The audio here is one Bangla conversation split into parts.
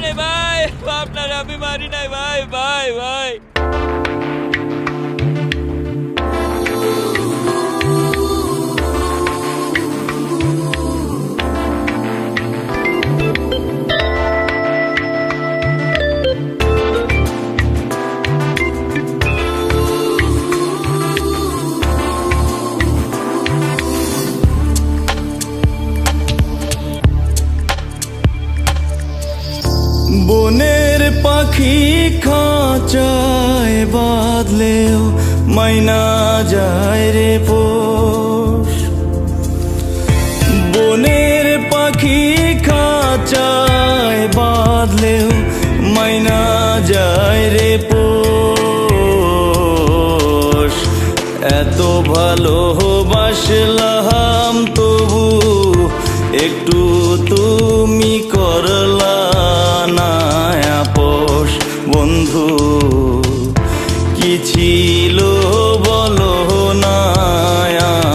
নাই ভাই, আপনার আমি মারি নাই ভাই, ভাই ভাই। বনের পাখি খাঁচায় বাঁধলেও মাইনা যায় রে পোষ। বনের পাখি খাঁচায় বাঁধলেও মাইনা যায় রে পোষ। এত ভালোবাসলাম তবু একটু তুমি করলা না আপোষ। বন্ধু কি ছিল বলো না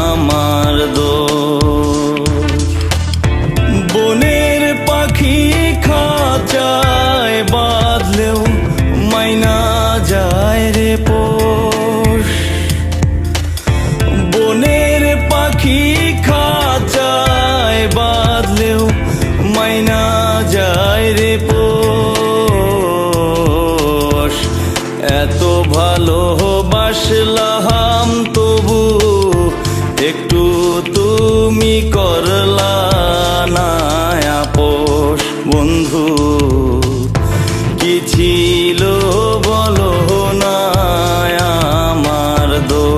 আমার দোষ। বনের পাখি খাঁচায় বাঁধলেও মাইনা যায় রে পোষ। বনের পাখি খাঁচায় বাঁধলেও মাইনা যায় রে পোষ। এত ভালোবাসলাম তবু একটু তুমি করলা না আপোষ। বন্ধু কি ছিল বলো না আমার দোষ।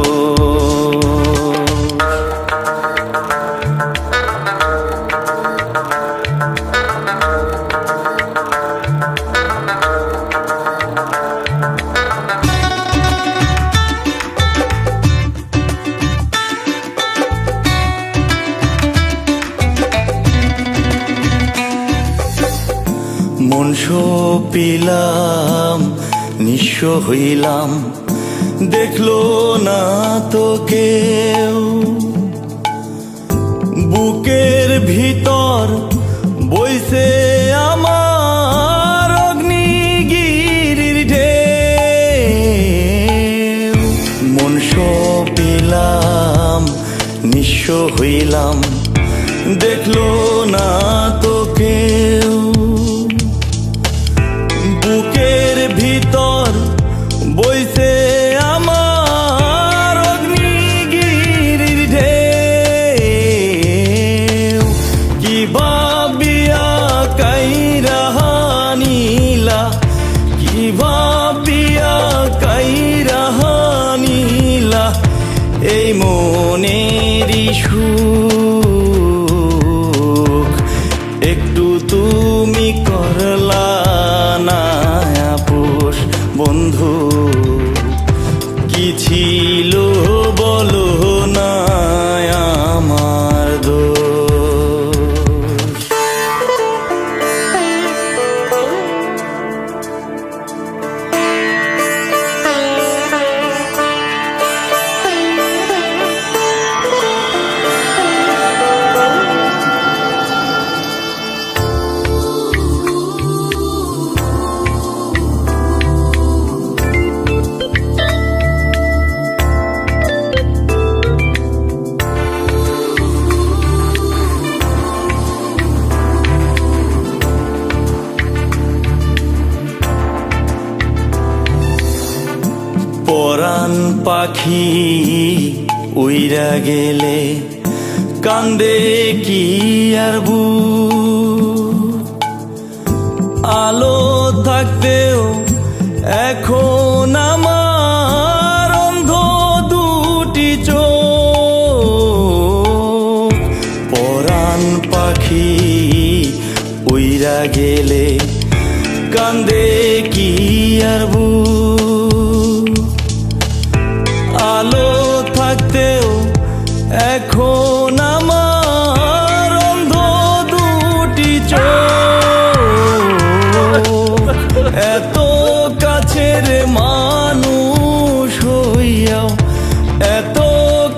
মন সপিলাম নিঃস্ব হইলাম, দেখলো না তো কেউ। বুকের ভিতর বইছে আমার অগ্নিগিরির ঢেউ। মন সপিলাম নিঃস্ব হইলাম, দেখলো না তো কেউ। বুকের ভিতর বইছে আমার অগ্নিগিরির ঢেউ। কি ভাবিয়া কাইরা নিলা, কি ভাবিয়া কাইরা নিলা এই মনেরই সুখ। একটু তুমি করলা না আপোষ। বন্ধু কি ছিল বলো না আমার দোষ। পরাণ পাখি উইরা গেলে কান্দে কি আর বুক। আলো থাকতেও এখন আমার অন্ধ দুটি চোখ। পরাণ পাখি উইরা গেলে কান্দে কি আর বুক। আলো থাকতেও এখন আমার অন্ধ দুটি চোখ। এত কাছের মানুষ হইয়াও, এত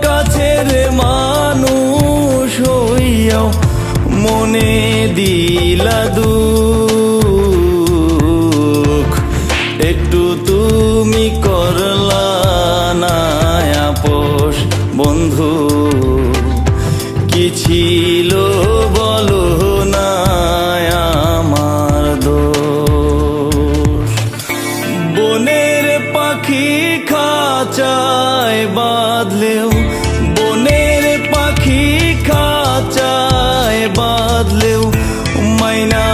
কাছের মানুষ হইয়াও মনে দিলা দূর। করলা না আপোষ বন্ধু, কি ছিল বলো না আমার দোষ। বনের পাখি খাঁচায় বাঁধলেও, বনের পাখি খাঁচায় বাঁধলেও মাইনা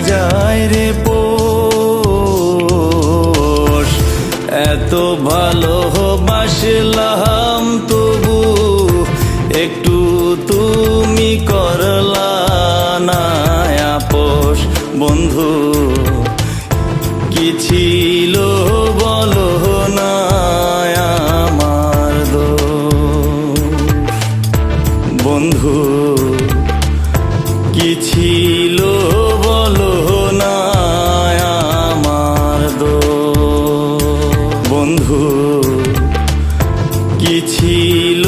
যায় রে পোষ। এত ভালোবাসলাম তবু একটু তুমি করলা না আপোষ বন্ধু, কি ছিল বলো না আমার দোষ। বন্ধু কি ছিল বলো না আমার দোষ। বন্ধু কি ছিল